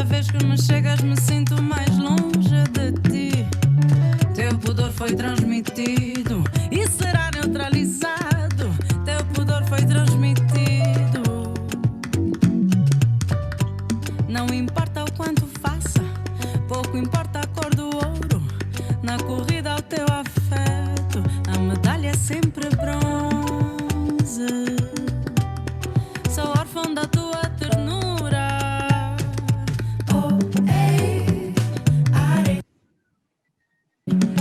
Cada vez que me chegas me sinto mais longe de ti. Teu pudor foi transmitido e será neutralizado. Teu pudor foi transmitido. Não importa o quanto faça, pouco importa a cor do ouro. Na corrida ao teu afeto, a medalha é sempre bronze. Sou órfão da tua ternura. Oh, ei, are,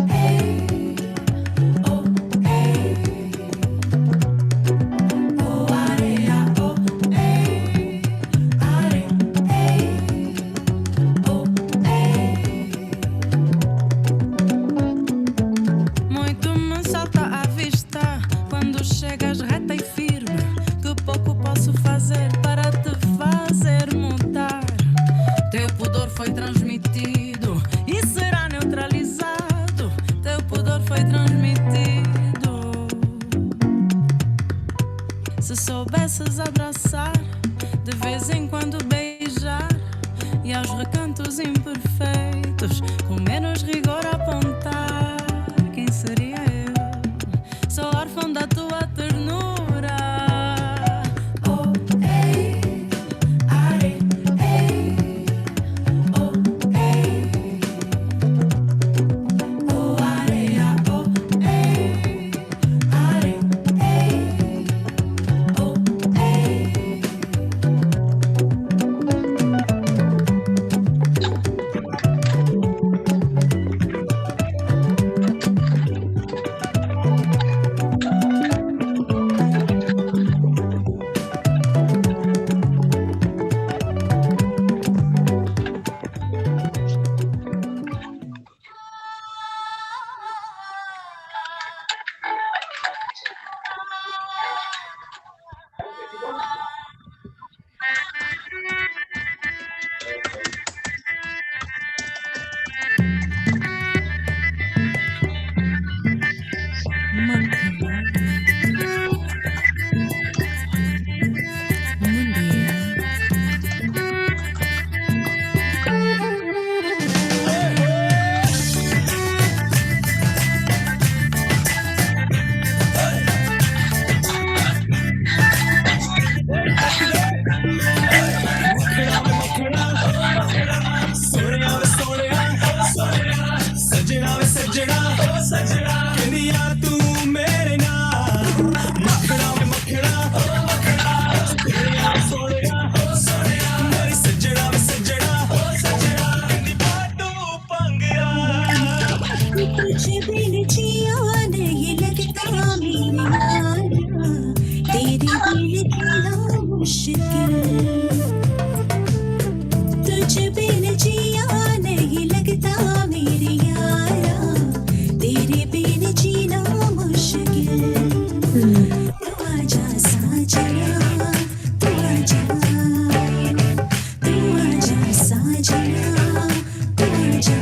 ei, oh, ei, oh, areia, oh, ei, are, ei, oh, ei. Muito me salta à vista quando chegas reta e firme. Que pouco posso fazer para te fazer mudar. Teu pudor foi transmitido e será neutralizado. Teu pudor foi transmitido. Se soubesses abraçar, de vez em quando beijar, e aos recantos imperfeitos, com menos rigor apontar, quem seria eu? Sou órfão da tua ternura. Oh, ei, are, ei, oh, ei, oh, areia, oh, ei, are, ei, oh, ei. तुझे बिन जिया नहीं लगता मेरे यारा, तेरे बिन जीना मुश्किल। तुझे बिन जिया नहीं लगता मेरे यारा, तेरे बिन जीना मुश्किल। तू आजा साजना, तू आजा, तू आजा साजना, तू आजा।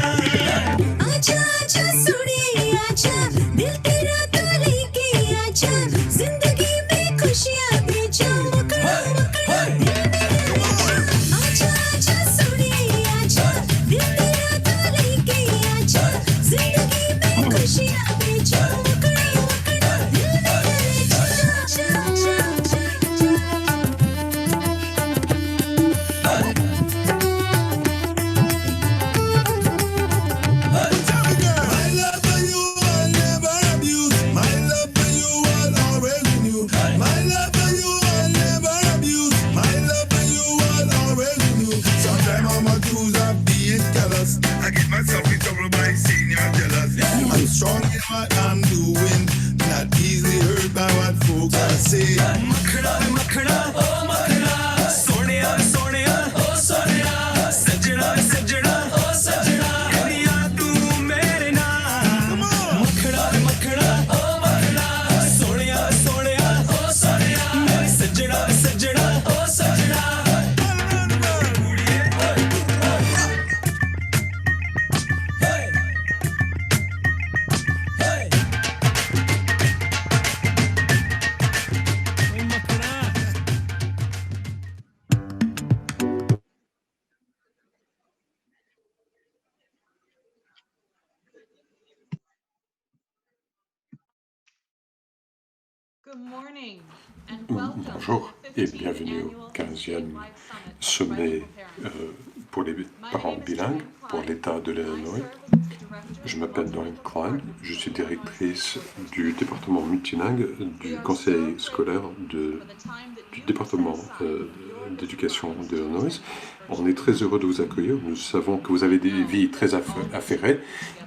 आजा आजा सोने आजा, दिल तेरा तो लेके आजा, जिंदगी में खुशियाँ भेजो, मुकड़ा मुकड़ा दिल मेरा आजा। आजा आजा सोने आजा, दिल तेरा तो लेके आजा, जिंदगी में खुशियाँ भेजो, मुकड़ा मुकड़ा दिल मेरा आजा। आजा आजा My love for you I'll never abuse. My love for you I'll Bonjour et bienvenue au 15e sommet pour les parents bilingues pour l'État de l'Illinois. Je m'appelle Doreen Klein, je suis directrice du département multilingue du conseil scolaire du département d'éducation de l'Illinois. On est très heureux de vous accueillir. Nous savons que vous avez des vies très affairées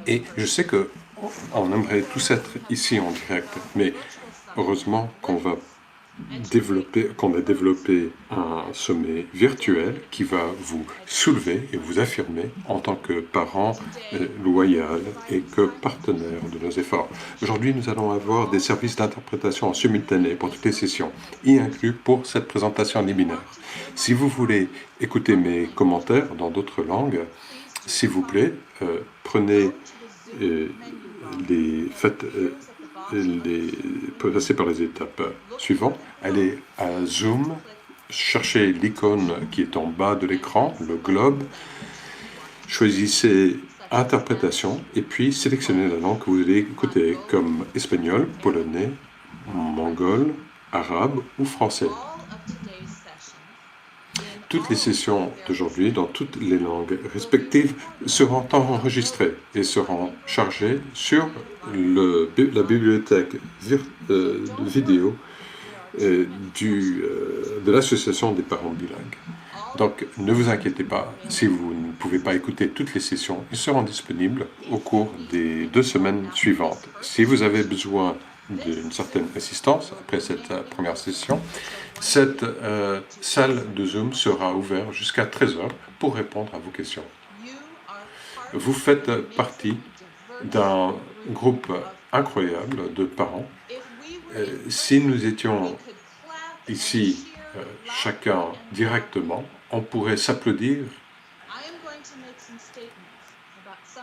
et je sais qu'on aimerait tous être ici en direct, mais heureusement qu'on a développé un sommet virtuel qui va vous soulever et vous affirmer en tant que parent loyal et que partenaire de nos efforts. Aujourd'hui, nous allons avoir des services d'interprétation en simultané pour toutes les sessions, y inclus pour cette présentation liminaire. Si vous voulez écouter mes commentaires dans d'autres langues, s'il vous plaît, passer par les étapes suivantes. Allez à Zoom, cherchez l'icône qui est en bas de l'écran, le globe, choisissez interprétation et puis sélectionnez la langue que vous voulez écouter comme espagnol, polonais, mongol, arabe ou français. Toutes les sessions d'aujourd'hui, dans toutes les langues respectives, seront enregistrées et seront chargées sur la bibliothèque vidéo de l'Association des parents bilingues. Donc, ne vous inquiétez pas, si vous ne pouvez pas écouter toutes les sessions, ils seront disponibles au cours des 2 semaines suivantes. Si vous avez besoin d'une certaine assistance après cette première session, cette salle de Zoom sera ouverte jusqu'à 13h pour répondre à vos questions. Vous faites partie d'un groupe incroyable de parents. Si nous étions ici chacun directement, on pourrait s'applaudir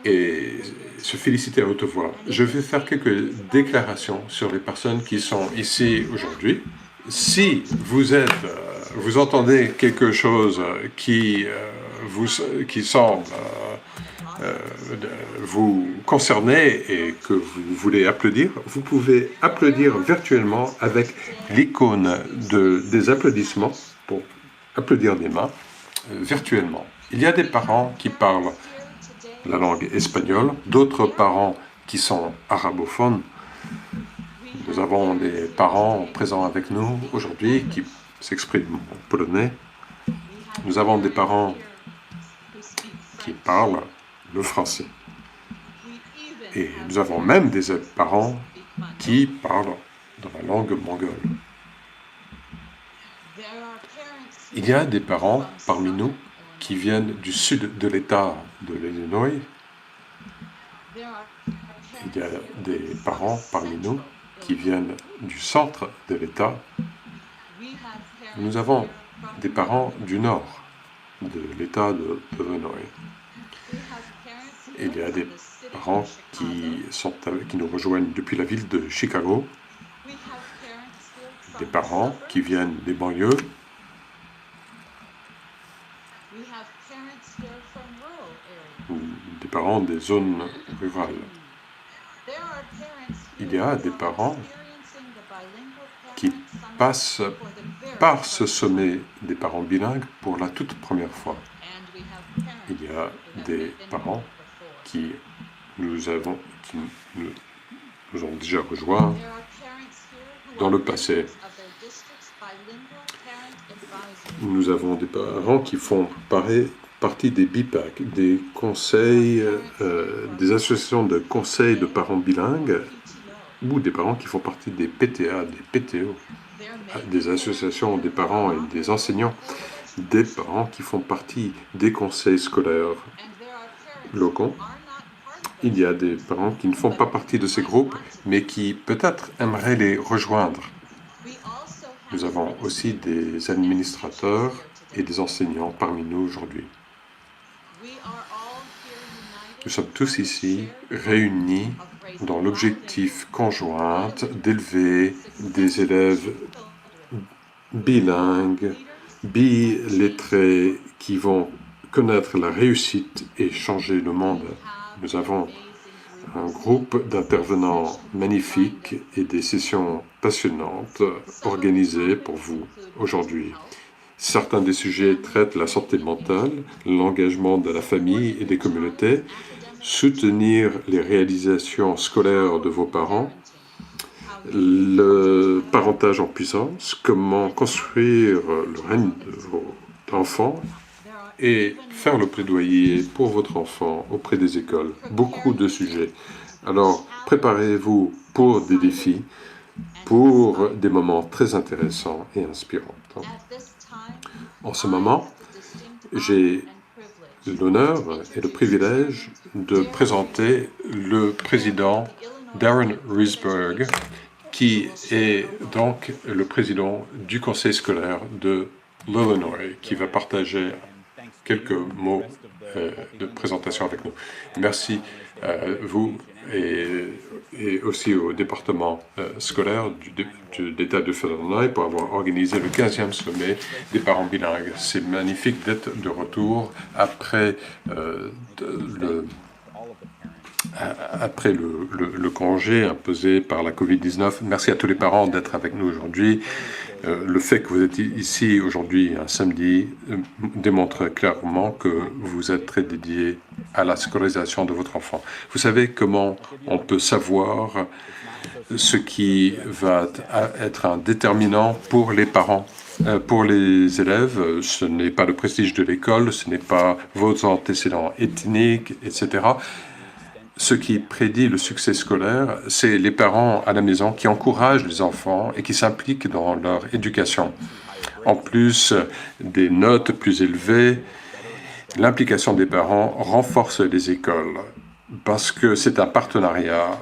et se féliciter à haute voix. Je vais faire quelques déclarations sur les personnes qui sont ici aujourd'hui. Si vous entendez quelque chose qui semble vous concerner et que vous voulez applaudir, vous pouvez applaudir virtuellement avec l'icône des applaudissements pour applaudir des mains virtuellement. Il y a des parents qui parlent la langue espagnole, d'autres parents qui sont arabophones. Nous avons des parents présents avec nous aujourd'hui qui s'expriment en polonais. Nous avons des parents qui parlent le français. Et nous avons même des parents qui parlent dans la langue mongole. Il y a des parents parmi nous qui viennent du sud de l'État de l'Illinois. Il y a des parents parmi nous qui viennent du centre de l'État. Nous avons des parents du nord de l'État de l'Illinois. Il y a des parents qui nous rejoignent depuis la ville de Chicago, des parents qui viennent des banlieues, des parents des zones rurales. Il y a des parents qui passent par ce sommet des parents bilingues pour la toute première fois. Il y a des parents qui nous ont déjà rejoints dans le passé. Nous avons des parents qui font partie des BIPAC, des conseils, des associations de conseils de parents bilingues, ou des parents qui font partie des PTA, des PTO, des associations des parents et des enseignants, des parents qui font partie des conseils scolaires locaux. Il y a des parents qui ne font pas partie de ces groupes, mais qui peut-être aimeraient les rejoindre. Nous avons aussi des administrateurs et des enseignants parmi nous aujourd'hui. Nous sommes tous ici réunis dans l'objectif conjoint d'élever des élèves bilingues, bilettrés, qui vont connaître la réussite et changer le monde. Nous avons un groupe d'intervenants magnifiques et des sessions passionnantes organisées pour vous aujourd'hui. Certains des sujets traitent la santé mentale, l'engagement de la famille et des communautés, soutenir les réalisations scolaires de vos parents, le parentage en puissance, comment construire le règne de vos enfants et faire le plaidoyer pour votre enfant auprès des écoles. Beaucoup de sujets. Alors, préparez-vous pour des défis, pour des moments très intéressants et inspirants. En ce moment, j'ai l'honneur et le privilège de présenter le président Darren Risberg, qui est donc le président du conseil scolaire de l'Illinois, qui va partager quelques mots de présentation avec nous. Merci à vous et aussi au département scolaire de l'État de Illinois pour avoir organisé le 15e sommet des parents bilingues. C'est magnifique d'être de retour après le congé imposé par la COVID-19. Merci à tous les parents d'être avec nous aujourd'hui. Le fait que vous êtes ici aujourd'hui, un samedi, démontre clairement que vous êtes très dédiés à la scolarisation de votre enfant. Vous savez comment on peut savoir ce qui va être un déterminant pour les parents, pour les élèves. Ce n'est pas le prestige de l'école, ce n'est pas vos antécédents ethniques, etc. Ce qui prédit le succès scolaire, c'est les parents à la maison qui encouragent les enfants et qui s'impliquent dans leur éducation. En plus des notes plus élevées, l'implication des parents renforce les écoles parce que c'est un partenariat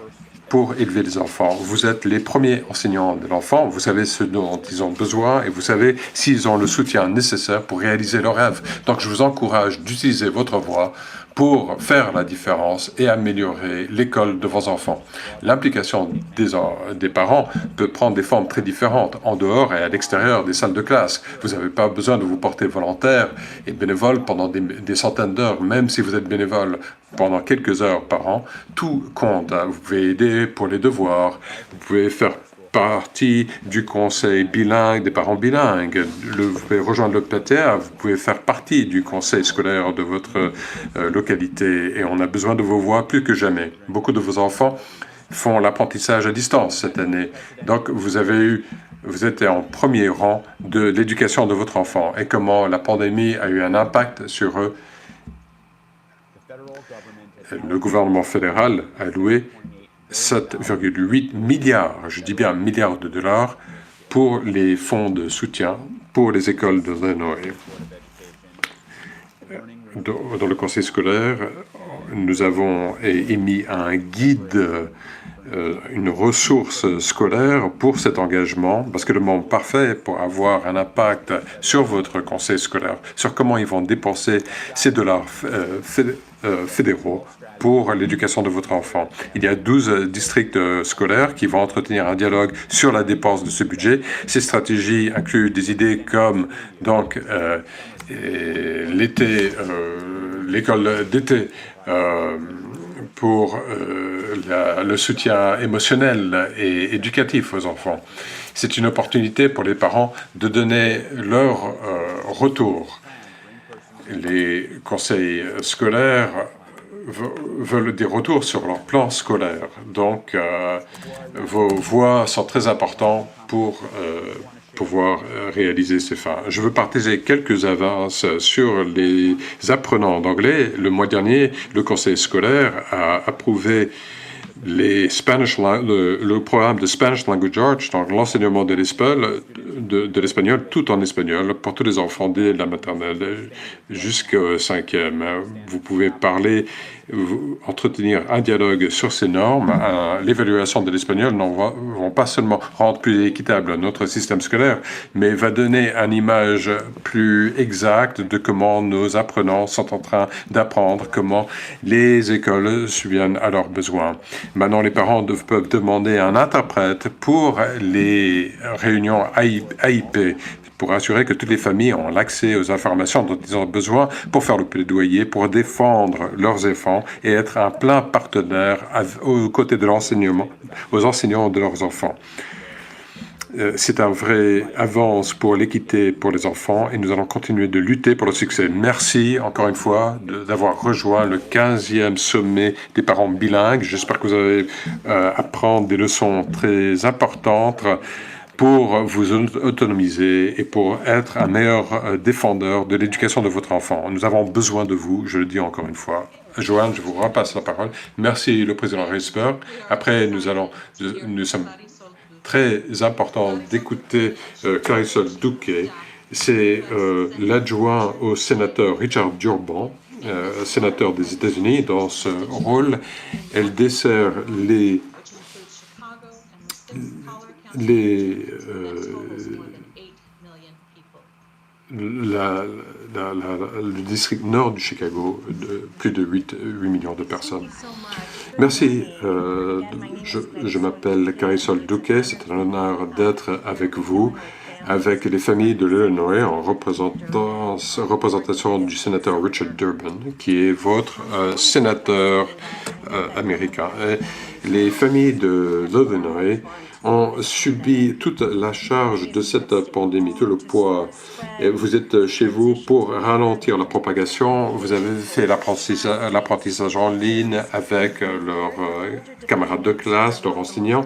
pour élever les enfants. Vous êtes les premiers enseignants de l'enfant, vous savez ce dont ils ont besoin et vous savez s'ils ont le soutien nécessaire pour réaliser leurs rêves. Donc je vous encourage d'utiliser votre voix pour faire la différence et améliorer l'école de vos enfants. L'implication des parents peut prendre des formes très différentes, en dehors et à l'extérieur des salles de classe. Vous n'avez pas besoin de vous porter volontaire et bénévole pendant des centaines d'heures, même si vous êtes bénévole pendant quelques heures par an. Tout compte. Vous pouvez aider pour les devoirs, vous pouvez faire partie du conseil bilingue, des parents bilingues. Vous pouvez rejoindre le PTA, vous pouvez faire partie du conseil scolaire de votre localité et on a besoin de vos voix plus que jamais. Beaucoup de vos enfants font l'apprentissage à distance cette année. Donc, vous étiez en premier rang de l'éducation de votre enfant et comment la pandémie a eu un impact sur eux. Le gouvernement fédéral a loué 7,8 milliards, je dis bien milliards de dollars, pour les fonds de soutien pour les écoles de l'Illinois. Dans le conseil scolaire, nous avons émis un guide, une ressource scolaire pour cet engagement, parce que le moment parfait pour avoir un impact sur votre conseil scolaire, sur comment ils vont dépenser ces dollars fédéraux pour l'éducation de votre enfant. Il y a 12 districts scolaires qui vont entretenir un dialogue sur la dépense de ce budget. Ces stratégies incluent des idées comme donc l'école d'été pour le soutien émotionnel et éducatif aux enfants. C'est une opportunité pour les parents de donner leur retour. Les conseils scolaires veulent des retours sur leur plan scolaire. Donc, vos voix sont très importantes pour pouvoir réaliser ces fins. Je veux partager quelques avances sur les apprenants d'anglais. Le mois dernier, le conseil scolaire a approuvé le programme de Spanish Language Arts, donc l'enseignement de l'espagnol, tout en espagnol, pour tous les enfants dès la maternelle jusqu'au 5e. Vous pouvez entretenir un dialogue sur ces normes. L'évaluation de l'espagnol ne vont pas seulement rendre plus équitable notre système scolaire, mais va donner une image plus exacte de comment nos apprenants sont en train d'apprendre, comment les écoles subviennent à leurs besoins. Maintenant, les parents peuvent demander un interprète pour les réunions AIP, pour assurer que toutes les familles ont l'accès aux informations dont ils ont besoin pour faire le plaidoyer, pour défendre leurs enfants et être un plein partenaire aux côtés de l'enseignement, aux enseignants de leurs enfants. C'est un vrai avance pour l'équité pour les enfants et nous allons continuer de lutter pour le succès. Merci encore une fois d'avoir rejoint le 15e sommet des parents bilingues. J'espère que vous allez apprendre des leçons très importantes pour vous autonomiser et pour être un meilleur défendeur de l'éducation de votre enfant. Nous avons besoin de vous, je le dis encore une fois. Joanne, je vous repasse la parole. Merci, le président Reisberg. Après, nous sommes très important d'écouter Carisol Duque. C'est l'adjoint au sénateur Richard Durban, sénateur des États-Unis. Dans ce rôle, elle dessert le district nord du Chicago, de plus de 8 millions de personnes. Merci. Je m'appelle Carisol Duque. C'est un honneur d'être avec vous, avec les familles de l'Illinois, en représentation du sénateur Richard Durbin, qui est votre sénateur américain. Les familles de l'Illinois ont subi toute la charge de cette pandémie, tout le poids. Et vous êtes chez vous pour ralentir la propagation. Vous avez fait l'apprentissage en ligne avec leurs camarades de classe, leurs enseignants.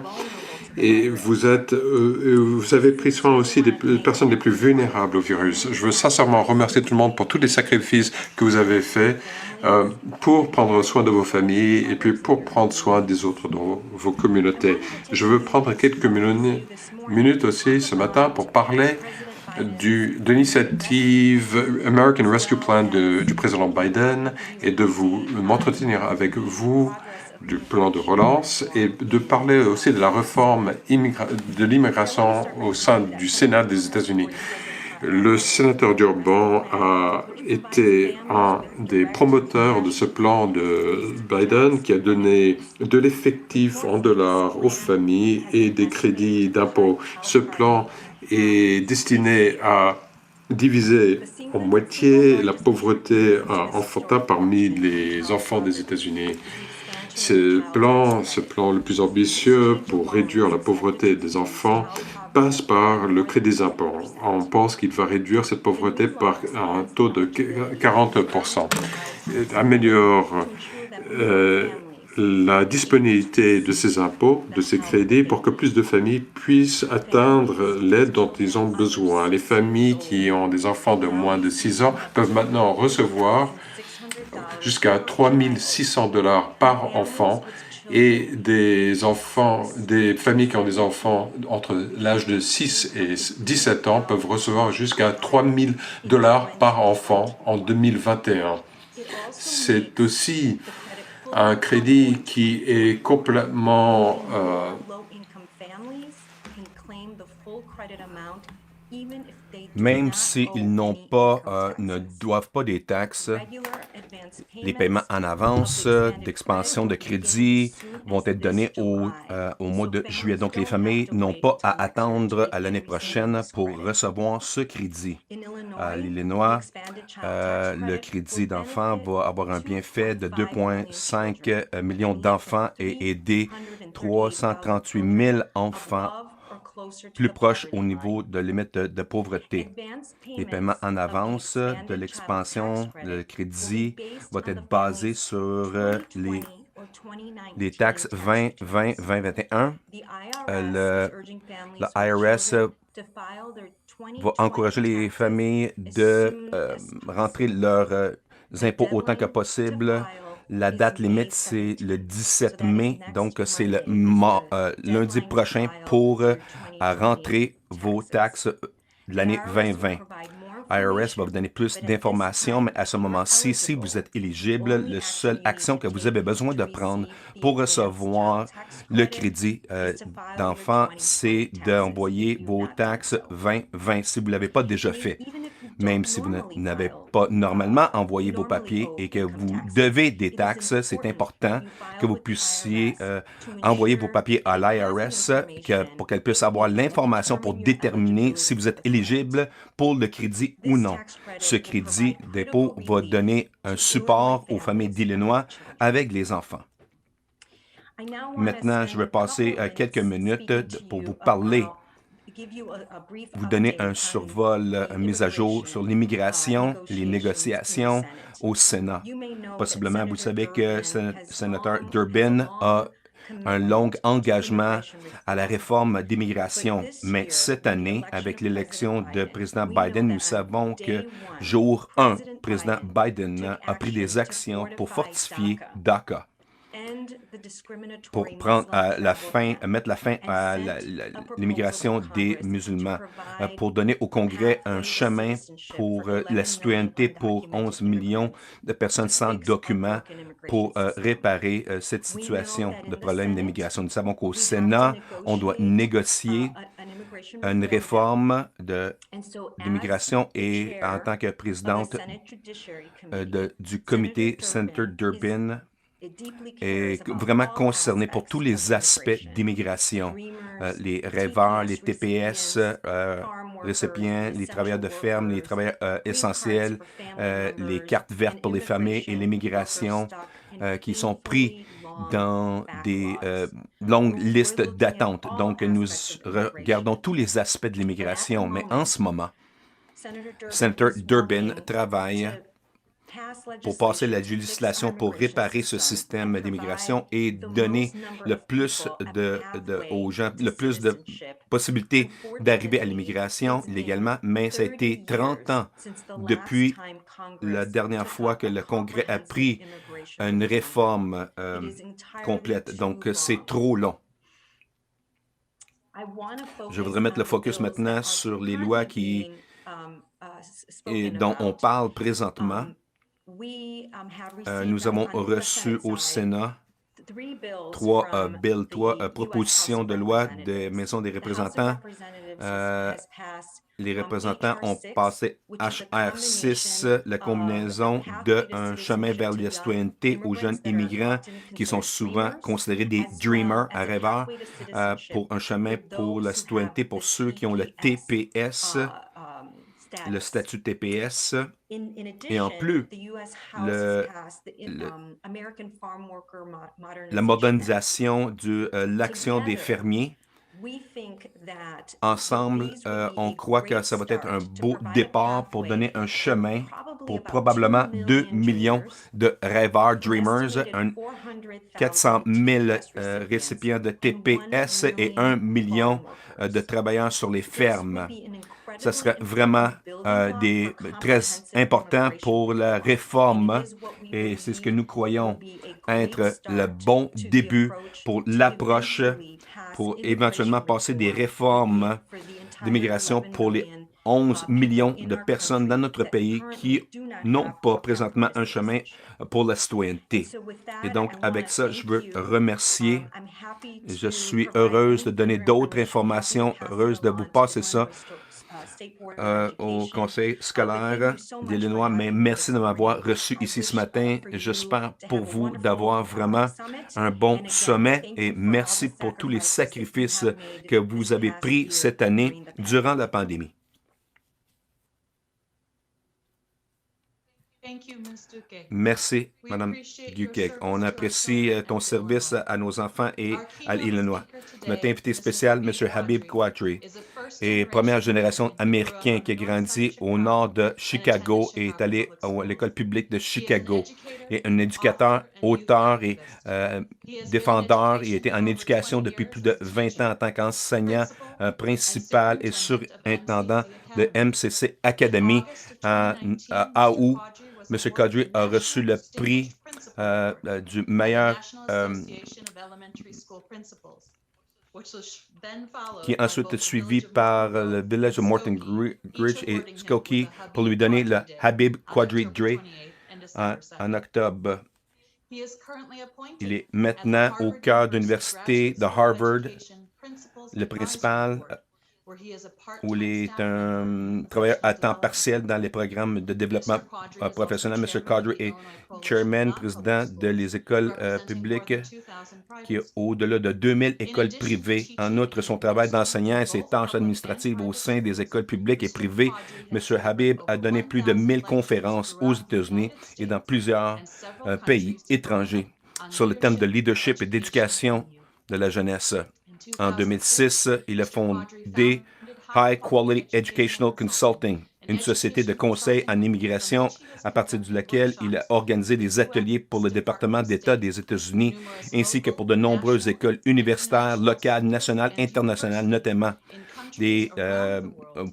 Et vous avez pris soin aussi des personnes les plus vulnérables au virus. Je veux sincèrement remercier tout le monde pour tous les sacrifices que vous avez faits pour prendre soin de vos familles et puis pour prendre soin des autres dans vos communautés. Je veux prendre quelques minutes aussi ce matin pour parler de l'initiative American Rescue Plan du président Biden et de m'entretenir avec vous du plan de relance et de parler aussi de la réforme de l'immigration au sein du Sénat des États-Unis. Le sénateur Durban a été un des promoteurs de ce plan de Biden qui a donné de l'effectif en dollars aux familles et des crédits d'impôt. Ce plan est destiné à diviser en moitié la pauvreté enfantine parmi les enfants des États-Unis. Ce plan le plus ambitieux pour réduire la pauvreté des enfants passe par le crédit d'impôt. On pense qu'il va réduire cette pauvreté par un taux de 40%. Améliore la disponibilité de ces impôts, de ces crédits, pour que plus de familles puissent atteindre l'aide dont ils ont besoin. Les familles qui ont des enfants de moins de 6 ans peuvent maintenant recevoir jusqu'à 3 600 $ par enfant et des familles qui ont des enfants entre l'âge de 6 et 17 ans peuvent recevoir jusqu'à 3 000 $ par enfant en 2021. C'est aussi un crédit qui est complètement même s'ils ne doivent pas des taxes, les paiements en avance d'expansion de crédit vont être donnés au mois de juillet. Donc, les familles n'ont pas à attendre à l'année prochaine pour recevoir ce crédit. À l'Illinois, le crédit d'enfants va avoir un bienfait de 2,5 millions d'enfants et aider 338 000 enfants plus proches au niveau de limite de pauvreté. Les paiements en avance de l'expansion de crédit vont être basés sur les taxes 2020-2021. Le IRS va encourager les familles de rentrer leurs impôts autant que possible. La date limite, c'est le 17 mai, donc c'est le lundi prochain pour rentrer vos taxes de l'année 2020. IRS va vous donner plus d'informations, mais à ce moment-ci, si vous êtes éligible, la seule action que vous avez besoin de prendre pour recevoir le crédit d'enfant, c'est d'envoyer vos taxes 2020 si vous ne l'avez pas déjà fait. Même si vous n'avez pas normalement envoyé vos papiers et que vous devez des taxes, c'est important que vous puissiez envoyer vos papiers à l'IRS pour qu'elle puisse avoir l'information pour déterminer si vous êtes éligible pour le crédit ou non. Ce crédit d'impôt va donner un support aux familles d'Illinois avec les enfants. Maintenant, je vais passer quelques minutes pour vous parler, vous donner un survol, une mise à jour sur l'immigration, les négociations au Sénat. Possiblement, vous savez que le sénateur Durbin a un long engagement à la réforme d'immigration. Mais cette année, avec l'élection de président Biden, nous savons que jour 1, président Biden a pris des actions pour fortifier DACA, pour mettre la fin à l'immigration des musulmans, pour donner au Congrès un chemin pour la citoyenneté pour 11 millions de personnes sans documents, pour réparer cette situation de problème d'immigration. Nous savons qu'au Sénat, on doit négocier une réforme d'immigration et en tant que présidente du comité, Senator Durbin est vraiment concerné pour tous les aspects d'immigration, les rêveurs, les TPS, récipients, les travailleurs de ferme, les travailleurs essentiels, les cartes vertes pour les familles et l'immigration qui sont pris dans des longues listes d'attente. Donc, nous regardons tous les aspects de l'immigration, mais en ce moment, Senator Durbin travaille pour passer la législation pour réparer ce système d'immigration et donner le plus aux gens, le plus de possibilités d'arriver à l'immigration légalement, mais ça a été 30 ans depuis la dernière fois que le Congrès a pris une réforme complète. Donc, c'est trop long. Je voudrais mettre le focus maintenant sur les lois dont on parle présentement. Nous avons reçu au Sénat trois propositions de loi des maisons des représentants. Les représentants ont passé HR 6, la combinaison d'un chemin vers la citoyenneté aux jeunes immigrants qui sont souvent considérés des dreamers, à rêveurs, pour un chemin pour la citoyenneté pour ceux qui ont le TPS, le statut TPS. Et en plus, la modernisation de l'action des fermiers. Ensemble, on croit que ça va être un beau départ pour donner un chemin pour probablement 2 millions de rêveurs, dreamers, 400 000 récipients de TPS et 1 million de travailleurs sur les fermes. Ça serait vraiment très important pour la réforme et c'est ce que nous croyons être le bon début pour l'approche pour éventuellement passer des réformes d'immigration pour les 11 millions de personnes dans notre pays qui n'ont pas présentement un chemin pour la citoyenneté. Et donc, avec ça, je veux remercier. Je suis heureuse de donner d'autres informations, heureuse de vous passer ça au conseil scolaire d'Illinois, mais merci de m'avoir reçu ici ce matin. J'espère pour vous d'avoir vraiment un bon sommet et merci pour tous les sacrifices que vous avez pris cette année durant la pandémie. Merci, Mme Duquet. On apprécie ton service à nos enfants et à l'Illinois. Notre invité spécial, M. Habib Quadri, est première génération américain qui a grandi au nord de Chicago et est allé à l'école publique de Chicago. Il est un éducateur, auteur et défendeur. Il a été en éducation depuis plus de 20 ans en tant qu'enseignant principal et surintendant de MCC Academy à AU. M. Quadri a reçu le prix du meilleur qui est ensuite suivi par le village de Morton Ridge et Skokie pour lui donner le Habib Quadri Dre en octobre. Il est maintenant au cœur de l'université de Harvard, le principal où il est un travailleur à temps partiel dans les programmes de développement professionnel. M. Caudry est chairman, président de les écoles publiques, qui est au-delà de 2000 écoles privées. En outre, son travail d'enseignant et ses tâches administratives au sein des écoles publiques et privées, M. Habib a donné plus de 1000 conférences aux États-Unis et dans plusieurs pays étrangers sur le thème de leadership et d'éducation de la jeunesse. En 2006, il a fondé High Quality Educational Consulting, une société de conseil en immigration à partir de laquelle il a organisé des ateliers pour le département d'État des États-Unis ainsi que pour de nombreuses écoles universitaires, locales, nationales, internationales, notamment des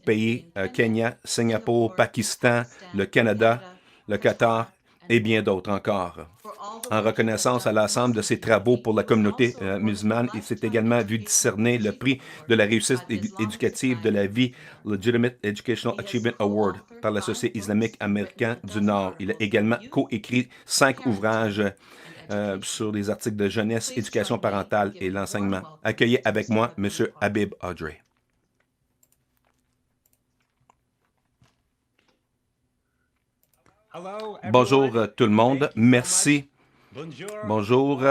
pays Kenya, Singapour, Pakistan, le Canada, le Qatar et bien d'autres encore. En reconnaissance à l'ensemble de ses travaux pour la communauté musulmane, il s'est également vu discerner le prix de la réussite éducative de la vie, Legitimate Educational Achievement Award, par la Société islamique américaine du Nord. Il a également coécrit 5 ouvrages sur les articles de jeunesse, éducation parentale et l'enseignement. Accueillez avec moi M. Habib Audrey. Bonjour tout le monde, merci. Bonjour,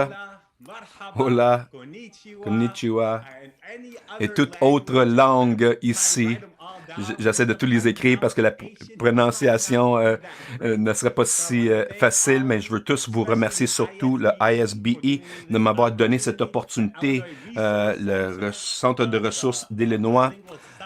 hola, konnichiwa, et toute autre langue ici. J'essaie de tous les écrire parce que la prononciation ne serait pas si facile, mais je veux tous vous remercier, surtout le ISBE, de m'avoir donné cette opportunité, le Centre de ressources d'Illinois,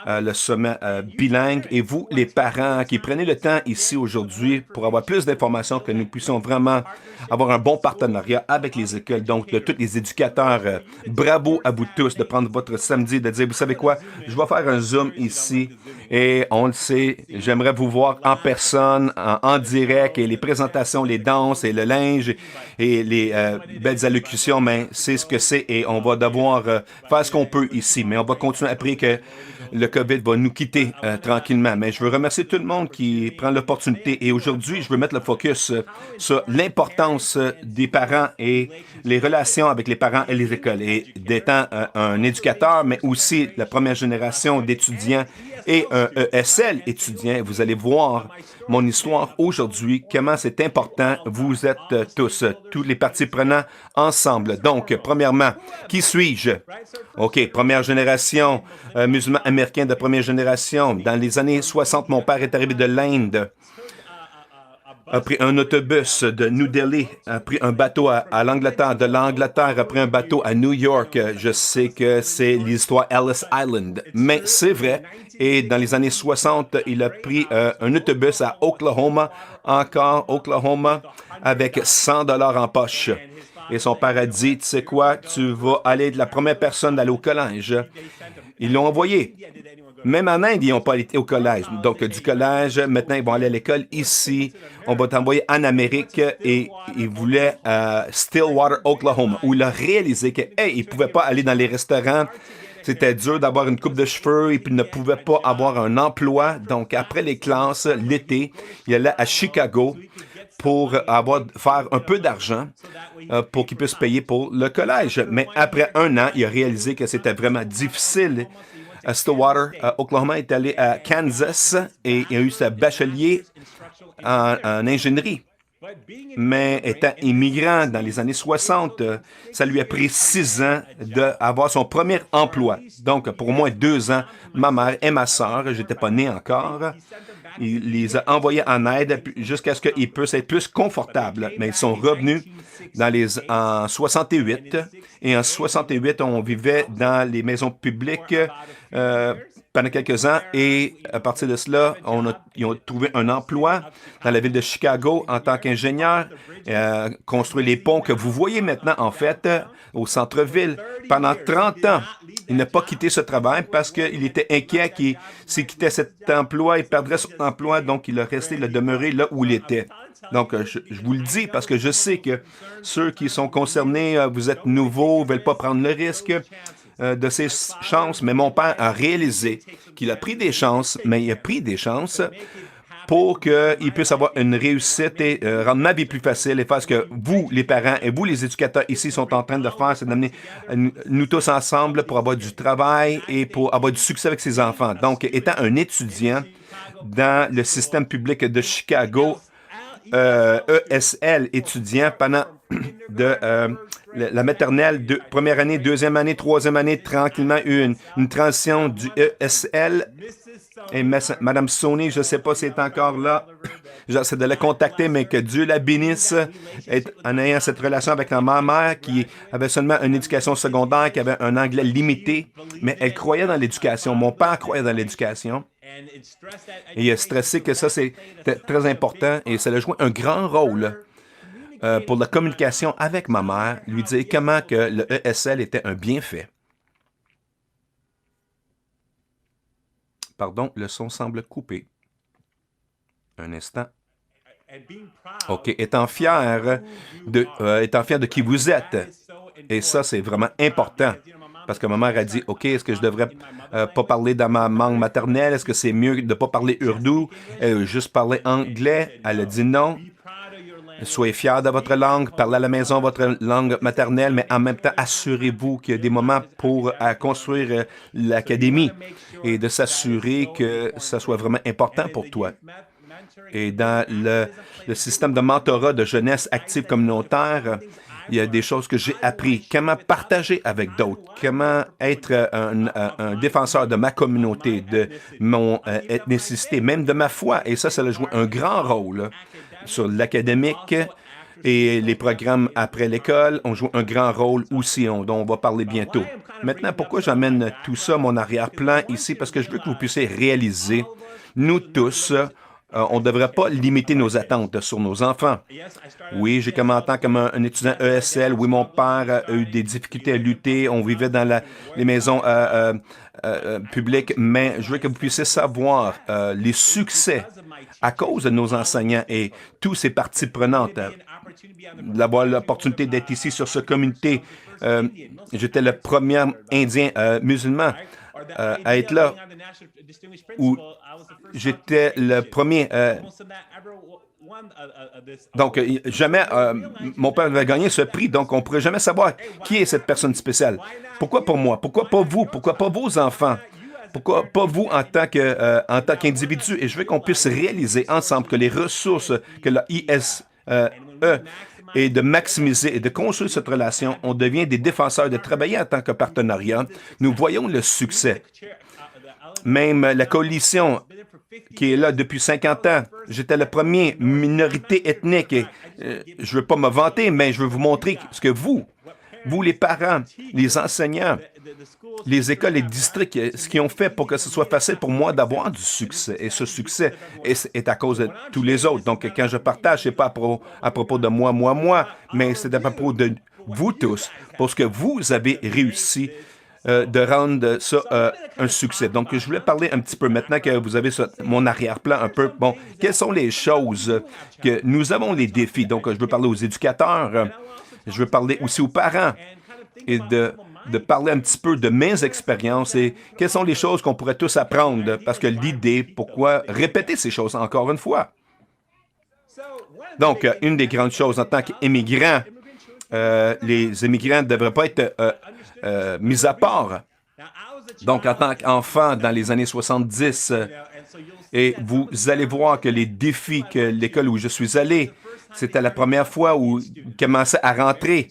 le sommet bilingue, et vous, les parents qui prenez le temps ici aujourd'hui pour avoir plus d'informations, que nous puissions vraiment avoir un bon partenariat avec les écoles, donc de tous les éducateurs. Bravo à vous tous de prendre votre samedi, de dire, vous savez quoi, je vais faire un Zoom ici, et on le sait, j'aimerais vous voir en personne, en direct, et les présentations, les danses, et le linge, et les belles allocutions, mais c'est ce que c'est, et on va devoir faire ce qu'on peut ici, mais on va continuer après que le COVID va nous quitter tranquillement. Mais je veux remercier tout le monde qui prend l'opportunité. Et aujourd'hui, je veux mettre le focus sur l'importance des parents et les relations avec les parents et les écoles. Et d'étant un éducateur, mais aussi la première génération d'étudiants et un ESL étudiant, vous allez voir mon histoire aujourd'hui, comment c'est important. Vous êtes tous les parties prenants ensemble. Donc, premièrement, qui suis-je? OK, première génération, musulman américain de première génération. Dans les années 60, mon père est arrivé de l'Inde, a pris un autobus de New Delhi, a pris un bateau à l'Angleterre, de l'Angleterre a pris un bateau à New York. Je sais que c'est l'histoire Ellis Island, mais c'est vrai. Et dans les années 60, il a pris un autobus à Oklahoma, encore Oklahoma, avec $100 en poche. Et son père a dit, tu sais quoi, tu vas aller être la première personne d'aller au collège. Ils l'ont envoyé. Même en Inde, ils n'ont pas été au collège. Donc, du collège, maintenant, ils vont aller à l'école ici. On va t'envoyer en Amérique. Et il voulait Stillwater, Oklahoma, où il a réalisé qu'il ne pouvait pas aller dans les restaurants. C'était dur d'avoir une coupe de cheveux et puis il ne pouvait pas avoir un emploi. Donc, après les classes, l'été, il allait à Chicago pour faire un peu d'argent pour qu'il puisse payer pour le collège. Mais après 1 an, il a réalisé que c'était vraiment difficile. À Stillwater, Oklahoma, est allé à Kansas et il a eu sa bachelier en ingénierie. Mais étant immigrant dans les années 60, ça lui a pris 6 ans d'avoir son premier emploi. Donc, pour au moins 2 ans, ma mère et ma sœur, j'étais pas né encore, il les a envoyés en aide jusqu'à ce qu'ils puissent être plus confortables. Mais ils sont revenus en 68. Et en 68, on vivait dans les maisons publiques pendant quelques ans. Et à partir de cela, ils ont trouvé un emploi dans la ville de Chicago en tant qu'ingénieur, construire les ponts que vous voyez maintenant, en fait, au centre-ville. Pendant 30 ans, il n'a pas quitté ce travail parce qu'il était inquiet qu'il, s'il quittait cet emploi, il perdrait son emploi, donc il a demeuré là où il était. Donc, je vous le dis parce que je sais que ceux qui sont concernés, vous êtes nouveaux, ne veulent pas prendre le risque de ces chances, mais mon père a réalisé qu'il a pris des chances, mais il a pris des chances pour qu'ils puissent avoir une réussite et rendre ma vie plus facile et faire ce que vous, les parents, et vous, les éducateurs ici, sont en train de faire, c'est d'amener nous tous ensemble pour avoir du travail et pour avoir du succès avec ses enfants. Donc, étant un étudiant dans le système public de Chicago, ESL étudiant pendant la maternelle, première année, deuxième année, troisième année, tranquillement eu une transition du ESL. Et Madame Sony, je ne sais pas si elle est encore là. J'essaie de la contacter, mais que Dieu la bénisse en ayant cette relation avec ma mère qui avait seulement une éducation secondaire, qui avait un anglais limité, mais elle croyait dans l'éducation. Mon père croyait dans l'éducation. Et il a stressé que ça, c'était très important et ça a joué un grand rôle pour la communication avec ma mère, lui dire comment que le ESL était un bienfait. Pardon, le son semble coupé. Un instant. OK. Étant fier de qui vous êtes. Et ça, c'est vraiment important. Parce que ma mère a dit, OK, est-ce que je devrais pas parler dans ma langue maternelle? Est-ce que c'est mieux de ne pas parler urdu? Juste parler anglais? Elle a dit non. Soyez fiers de votre langue, parlez à la maison votre langue maternelle, mais en même temps, assurez-vous qu'il y a des moments pour construire l'académie et de s'assurer que ça soit vraiment important pour toi. Et dans le système de mentorat de jeunesse active communautaire, il y a des choses que j'ai appris. Comment partager avec d'autres? Comment être un défenseur de ma communauté, de mon ethnicité, même de ma foi? Et ça a joué un grand rôle sur l'académique et les programmes après l'école ont joué un grand rôle aussi, dont on va parler bientôt. Maintenant, pourquoi j'amène tout ça, mon arrière-plan ici? Parce que je veux que vous puissiez réaliser, nous tous, on ne devrait pas limiter nos attentes sur nos enfants. Oui, j'ai commencé comme un étudiant ESL. Oui, mon père a eu des difficultés à lutter. On vivait dans les maisons publiques. Mais je veux que vous puissiez savoir les succès à cause de nos enseignants et tous ces parties prenantes. D'avoir l'opportunité d'être ici sur cette communauté. J'étais le premier Indien musulman à être là, où j'étais le premier. Donc, jamais mon père avait gagné ce prix, donc on ne pourrait jamais savoir qui est cette personne spéciale. Pourquoi pas moi? Pourquoi pas vous? Pourquoi pas vos enfants? Pourquoi pas vous en tant qu'individu? Et je veux qu'on puisse réaliser ensemble que les ressources que la ISE et de maximiser et de construire cette relation, on devient des défenseurs, de travailler en tant que partenariat. Nous voyons le succès. Même la coalition qui est là depuis 50 ans, j'étais la première minorité ethnique. Et, je ne veux pas me vanter, mais je veux vous montrer ce que vous les parents, les enseignants, les écoles et districts, ce qu'ils ont fait pour que ce soit facile pour moi d'avoir du succès. Et ce succès est à cause de tous les autres. Donc, quand je partage, ce n'est pas à propos de moi, mais c'est à propos de vous tous, parce que vous avez réussi de rendre ça un succès. Donc, je voulais parler un petit peu, maintenant que vous avez mon arrière-plan un peu. Bon, quelles sont les choses que nous avons, les défis? Donc, je veux parler aux éducateurs, je veux parler aussi aux parents et de parler un petit peu de mes expériences et quelles sont les choses qu'on pourrait tous apprendre. Parce que l'idée, pourquoi répéter ces choses encore une fois? Donc, une des grandes choses en tant qu'immigrants, les immigrants ne devraient pas être mis à part. Donc, en tant qu'enfant dans les années 70, et vous allez voir que les défis que l'école où je suis allé, c'était la première fois où commençaient à rentrer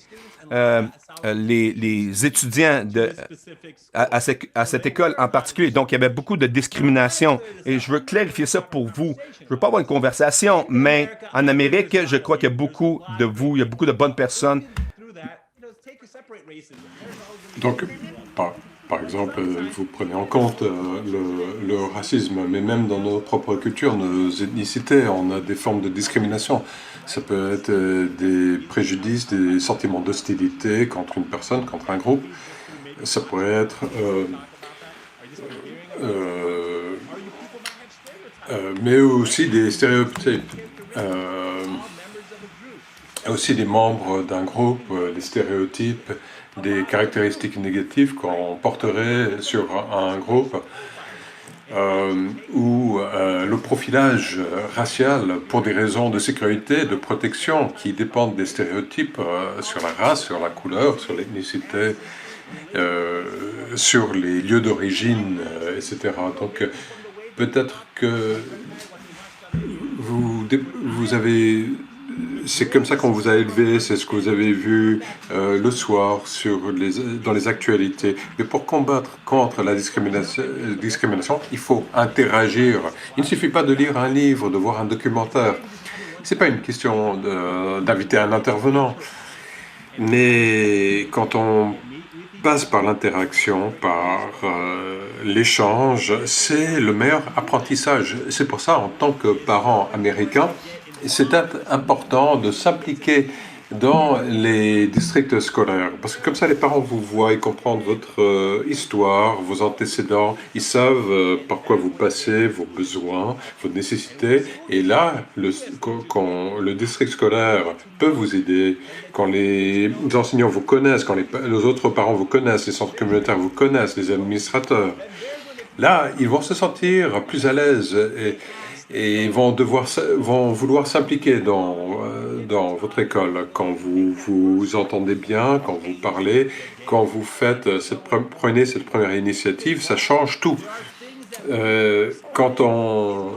les étudiants à cette école en particulier. Donc, il y avait beaucoup de discrimination. Et je veux clarifier ça pour vous. Je ne veux pas avoir une conversation, mais en Amérique, je crois qu'il y a beaucoup de vous, il y a beaucoup de bonnes personnes. Donc, par exemple, vous prenez en compte le racisme, mais même dans nos propres cultures, nos ethnicités, on a des formes de discrimination. Ça peut être des préjudices, des sentiments d'hostilité contre une personne, contre un groupe. Ça pourrait être mais aussi des stéréotypes. Aussi des membres d'un groupe, des stéréotypes, des caractéristiques négatives qu'on porterait sur un groupe ou surtout le profilage racial pour des raisons de sécurité, de protection, qui dépendent des stéréotypes sur la race, sur la couleur, sur l'ethnicité, sur les lieux d'origine, etc. Donc peut-être que vous avez... C'est comme ça qu'on vous a élevé, c'est ce que vous avez vu le soir dans les actualités. Mais pour combattre contre la discrimination, il faut interagir. Il ne suffit pas de lire un livre, de voir un documentaire. C'est pas une question d'inviter un intervenant. Mais quand on passe par l'interaction, par l'échange, c'est le meilleur apprentissage. C'est pour ça, en tant que parent américain, c'est important de s'impliquer dans les districts scolaires. Parce que comme ça, les parents vous voient, ils comprennent votre histoire, vos antécédents, ils savent par quoi vous passez, vos besoins, vos nécessités. Et là, quand le district scolaire peut vous aider, quand les enseignants vous connaissent, quand les autres parents vous connaissent, les centres communautaires vous connaissent, les administrateurs, là, ils vont se sentir plus à l'aise et vont vouloir s'impliquer dans votre école quand vous vous entendez bien, quand vous parlez, quand vous prenez cette première initiative, ça change tout. Quand on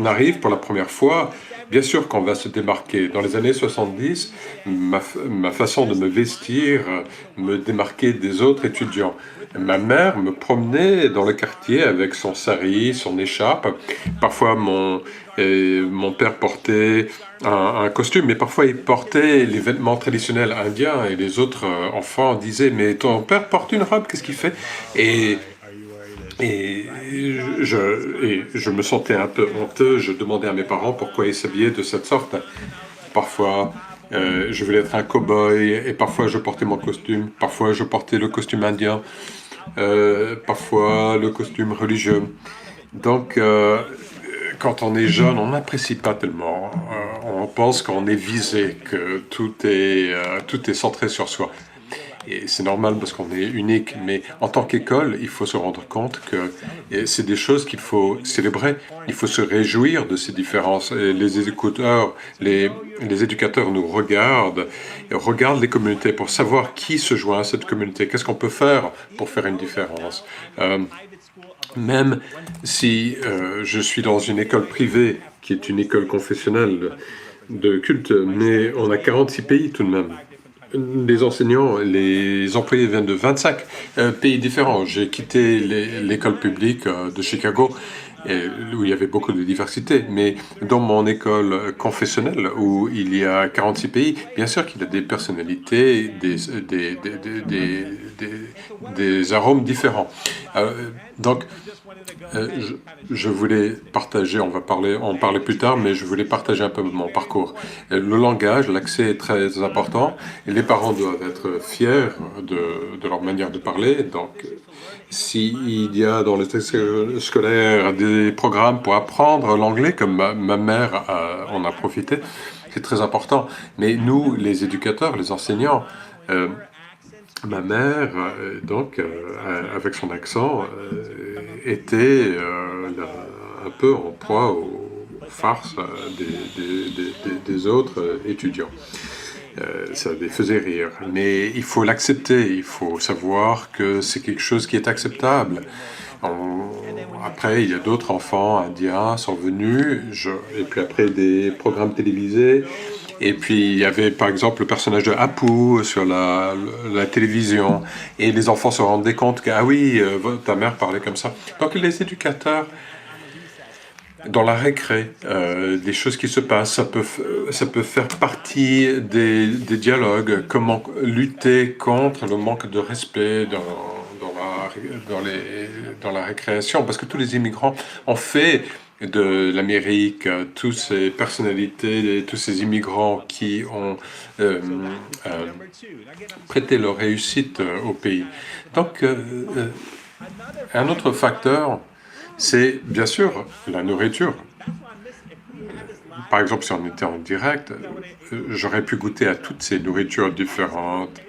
arrive pour la première fois, bien sûr qu'on va se démarquer. Dans les années 70, ma façon de me vestir me démarquait des autres étudiants. Ma mère me promenait dans le quartier avec son sari, son écharpe. Parfois, mon père portait un costume, mais parfois il portait les vêtements traditionnels indiens et les autres enfants disaient « Mais ton père porte une robe, qu'est-ce qu'il fait ?» Et je me sentais un peu honteux, je demandais à mes parents pourquoi ils s'habillaient de cette sorte. Parfois, je voulais être un cow-boy et parfois je portais mon costume, parfois je portais le costume indien, parfois le costume religieux. Donc, quand on est jeune, on n'apprécie pas tellement. On pense qu'on est visé, que tout est centré sur soi. Et c'est normal parce qu'on est unique, mais en tant qu'école, il faut se rendre compte que c'est des choses qu'il faut célébrer. Il faut se réjouir de ces différences. Et les éducateurs nous regardent les communautés pour savoir qui se joint à cette communauté, qu'est-ce qu'on peut faire pour faire une différence. Même si je suis dans une école privée, qui est une école confessionnelle de culte, mais on a 46 pays tout de même. Les enseignants, les employés viennent de 25 pays différents. J'ai quitté l'école publique de Chicago, où il y avait beaucoup de diversité, mais dans mon école confessionnelle, où il y a 46 pays, bien sûr qu'il y a des personnalités, des arômes différents. Donc, je voulais partager, on parler plus tard, mais je voulais partager un peu mon parcours. Le langage, l'accès est très important, et les parents doivent être fiers de leur manière de parler. Donc, s'il y a dans le texte scolaire des programmes pour apprendre l'anglais, comme ma mère en a profité, c'est très important. Mais nous, les éducateurs, les enseignants, ma mère, avec son accent, était un peu en proie aux farces des autres étudiants. Ça les faisait rire. Mais il faut l'accepter, il faut savoir que c'est quelque chose qui est acceptable. Après, il y a d'autres enfants indiens sont venus, et puis après des programmes télévisés. Et puis, il y avait, par exemple, le personnage de Apu sur la télévision. Et les enfants se rendaient compte que, ah oui, ta mère parlait comme ça. Donc, les éducateurs, dans la récré, des choses qui se passent, ça peut faire partie des dialogues. Comment lutter contre le manque de respect dans la récréation. Parce que tous les immigrants ont fait de l'Amérique, toutes ces personnalités, tous ces immigrants qui ont prêté leur réussite au pays. Donc, un autre facteur, c'est bien sûr la nourriture. Par exemple, si on était en direct, j'aurais pu goûter à toutes ces nourritures différentes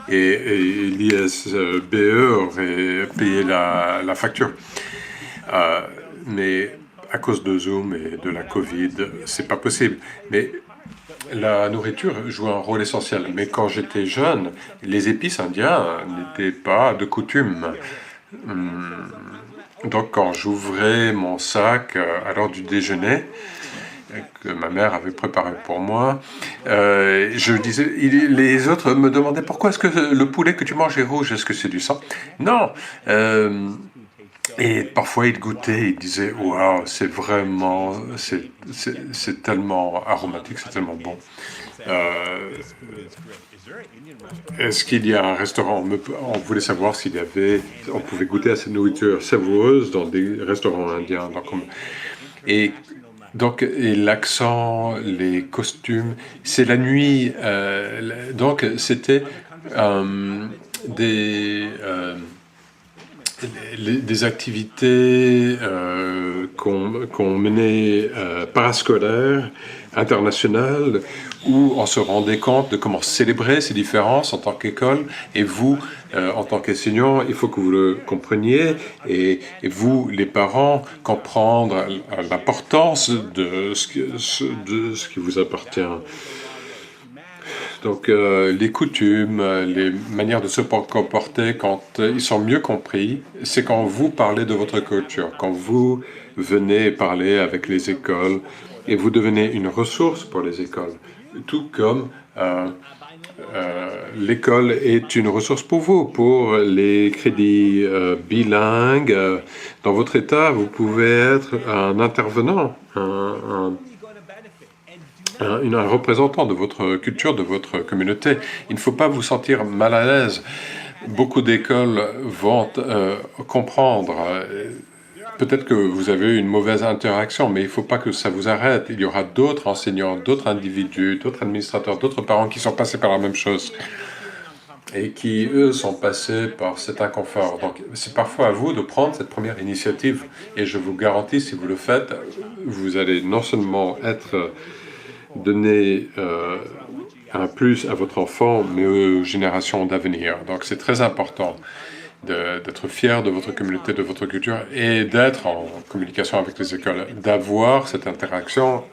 et l'ISBE aurait payé la facture. Mais à cause de Zoom et de la Covid, c'est pas possible. Mais la nourriture joue un rôle essentiel. Mais quand j'étais jeune, les épices indiens n'étaient pas de coutume. Donc quand j'ouvrais mon sac à l'heure du déjeuner, que ma mère avait préparé pour moi, je disais, les autres me demandaient pourquoi est-ce que le poulet que tu manges est rouge, est-ce que c'est du sang? Non. Et parfois ils goûtaient, ils disaient waouh, c'est vraiment, c'est tellement aromatique, c'est tellement bon. Est-ce qu'il y a un restaurant? On voulait savoir s'il y avait, on pouvait goûter à cette nourriture savoureuse dans des restaurants indiens. Et donc, et l'accent, les costumes, c'est la nuit. Donc, c'était des des activités qu'on menait parascolaires, internationales, où on se rendait compte de comment célébrer ces différences en tant qu'école. Et vous, en tant qu'enseignant, il faut que vous le compreniez. Et vous, les parents, comprendre l'importance de ce qui vous appartient. Donc, les coutumes, les manières de se comporter, quand ils sont mieux compris, c'est quand vous parlez de votre culture, quand vous venez parler avec les écoles et vous devenez une ressource pour les écoles, tout comme l'école est une ressource pour vous, pour les crédits bilingues. Dans votre État, vous pouvez être un intervenant, un représentant de votre culture, de votre communauté. Il ne faut pas vous sentir mal à l'aise. Beaucoup d'écoles vont comprendre. Peut-être que vous avez eu une mauvaise interaction, mais il ne faut pas que ça vous arrête. Il y aura d'autres enseignants, d'autres individus, d'autres administrateurs, d'autres parents qui sont passés par la même chose et qui, eux, sont passés par cet inconfort. Donc, c'est parfois à vous de prendre cette première initiative. Et je vous garantis, si vous le faites, vous allez non seulement donner un plus à votre enfant, mais aux générations d'avenir. Donc, c'est très important d'être fier de votre communauté, de votre culture, et d'être en communication avec les écoles, d'avoir cette interaction.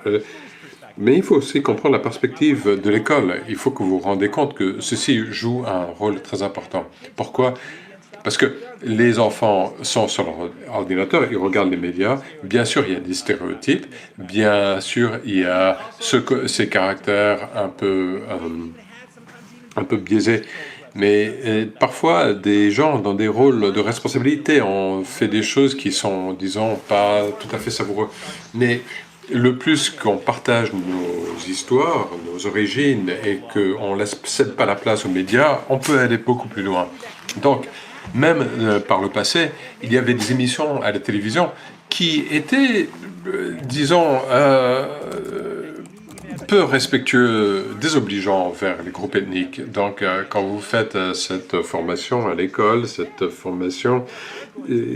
Mais il faut aussi comprendre la perspective de l'école. Il faut que vous vous rendez compte que ceci joue un rôle très important. Pourquoi? Parce que les enfants sont sur leur ordinateur, ils regardent les médias. Bien sûr, il y a des stéréotypes. Bien sûr, il y a ces caractères un peu biaisés. Mais parfois, des gens dans des rôles de responsabilité ont fait des choses qui sont, disons, pas tout à fait savoureux. Mais le plus qu'on partage nos histoires, nos origines, et qu'on ne cède pas la place aux médias, on peut aller beaucoup plus loin. Donc, même par le passé, il y avait des émissions à la télévision qui étaient, disons, peu respectueux, désobligeants vers les groupes ethniques. Donc, quand vous faites cette formation à l'école, cette formation,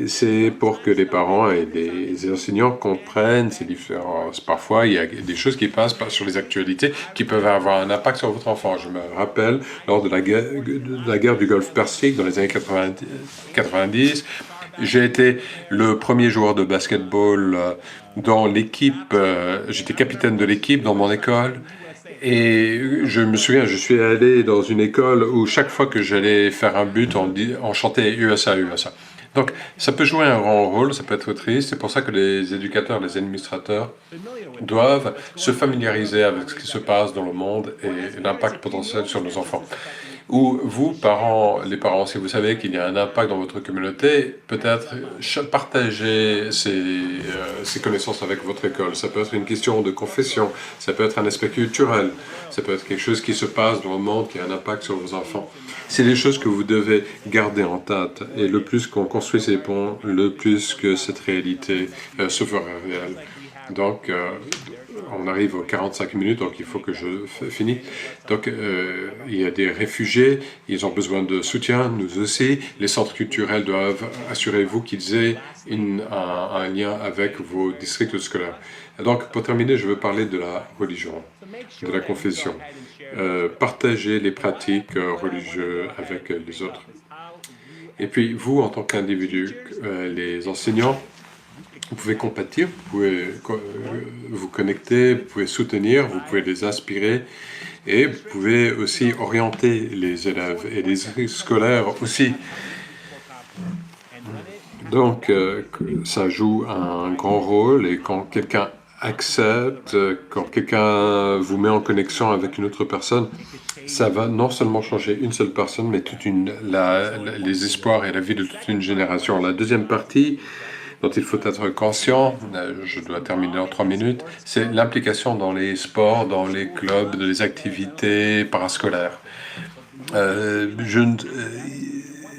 c'est pour que les parents et les enseignants comprennent ces différences. Parfois, il y a des choses qui passent sur les actualités qui peuvent avoir un impact sur votre enfant. Je me rappelle, lors de la guerre du Golfe Persique, dans les années 90, j'ai été le premier joueur de basketball dans l'équipe, j'étais capitaine de l'équipe dans mon école, et je me souviens, je suis allé dans une école où chaque fois que j'allais faire un but, on chantait USA, USA. Donc, ça peut jouer un grand rôle, ça peut être triste, c'est pour ça que les éducateurs, les administrateurs doivent se familiariser avec ce qui se passe dans le monde et l'impact potentiel sur nos enfants. Ou vous, parents, les parents, si vous savez qu'il y a un impact dans votre communauté, peut-être partager ces connaissances avec votre école. Ça peut être une question de confession, ça peut être un aspect culturel, ça peut être quelque chose qui se passe dans le monde qui a un impact sur vos enfants. C'est des choses que vous devez garder en tête. Et le plus qu'on construit ces ponts, le plus que cette réalité se fera réelle. Donc, on arrive aux 45 minutes, donc il faut que je finisse. Donc, il y a des réfugiés, ils ont besoin de soutien, nous aussi. Les centres culturels doivent, assurez-vous qu'ils aient un lien avec vos districts scolaires. Donc, pour terminer, je veux parler de la religion, de la confession. Partager les pratiques religieuses avec les autres. Et puis, vous, en tant qu'individu, les enseignants, Vous pouvez compatir, vous pouvez vous connecter, vous pouvez soutenir, vous pouvez les inspirer et vous pouvez aussi orienter les élèves et les scolaires aussi. Donc, ça joue un grand rôle et quand quelqu'un accepte, quand quelqu'un vous met en connexion avec une autre personne, ça va non seulement changer une seule personne, mais les espoirs et la vie de toute une génération. La deuxième partie dont il faut être conscient, je dois terminer en 3 minutes, c'est l'implication dans les sports, dans les clubs, dans les activités parascolaires.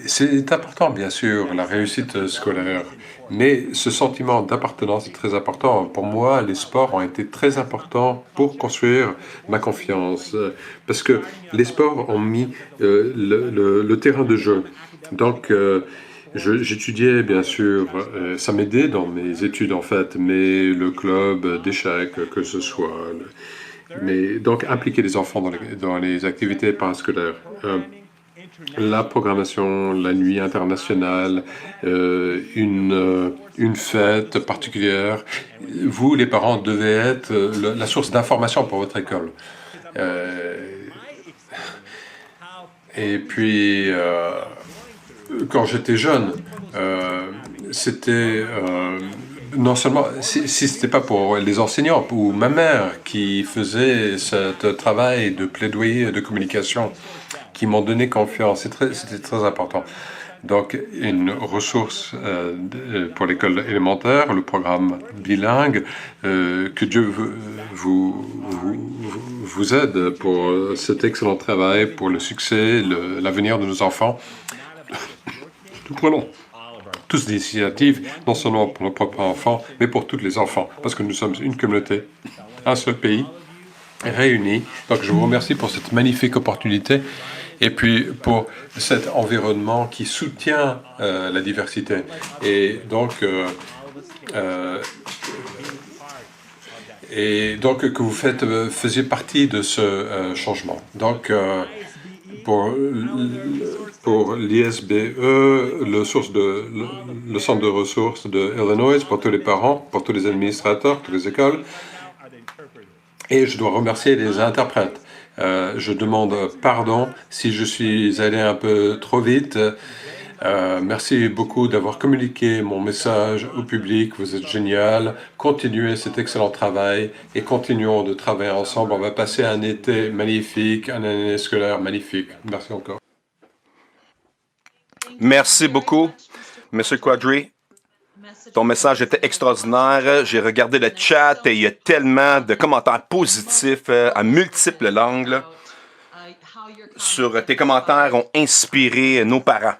C'est important, bien sûr, la réussite scolaire, mais ce sentiment d'appartenance est très important. Pour moi, les sports ont été très importants pour construire ma confiance, parce que les sports ont mis le terrain de jeu. Donc, j'étudiais, bien sûr, ça m'aidait dans mes études, en fait, mais le club d'échecs, que ce soit... Mais donc, impliquer les enfants dans les activités parascolaires. La programmation, la nuit internationale, une fête particulière. Vous, les parents, devez être la source d'information pour votre école. Et puis, quand j'étais jeune, c'était non seulement, si c'était pas pour les enseignants ou ma mère qui faisait ce travail de plaidoyer, de communication, qui m'ont donné confiance, c'était très important. Donc, une ressource pour l'école élémentaire, le programme bilingue, que Dieu vous aide pour cet excellent travail, pour le succès, l'avenir de nos enfants. Nous prenons tous des initiatives, non seulement pour nos propres enfants, mais pour tous les enfants, parce que nous sommes une communauté, un seul pays, réunis. Donc, je vous remercie pour cette magnifique opportunité et puis pour cet environnement qui soutient la diversité. Et donc, que vous faisiez partie de ce changement. Donc, pour l'ISBE, le centre de ressources de Illinois, pour tous les parents, pour tous les administrateurs, toutes les écoles. Et je dois remercier les interprètes. Je demande pardon si je suis allé un peu trop vite. Merci beaucoup d'avoir communiqué mon message au public. Vous êtes génial. Continuez cet excellent travail et continuons de travailler ensemble. On va passer un été magnifique, une année scolaire magnifique. Merci encore. Merci beaucoup, M. Quadri. Ton message était extraordinaire. J'ai regardé le chat et il y a tellement de commentaires positifs à multiples langues. Tes commentaires ont inspiré nos parents.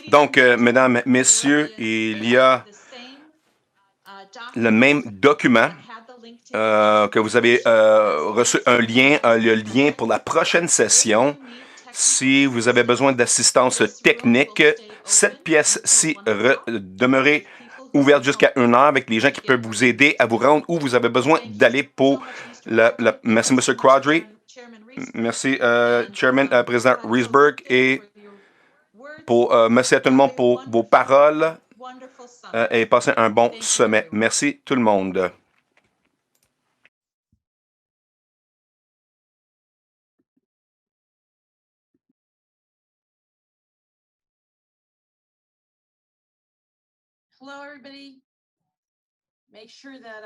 Donc, mesdames, messieurs, il y a le même document que vous avez reçu le lien pour la prochaine session. Si vous avez besoin d'assistance technique, cette pièce-ci demeurez ouverte jusqu'à 1 heure avec les gens qui peuvent vous aider à vous rendre où vous avez besoin d'aller pour Merci, M. Quadri. Merci, Chairman, Président Riesberg, et merci à tout le monde pour vos paroles et passez un bon sommet. Merci tout le monde. Hello, everybody. Make sure that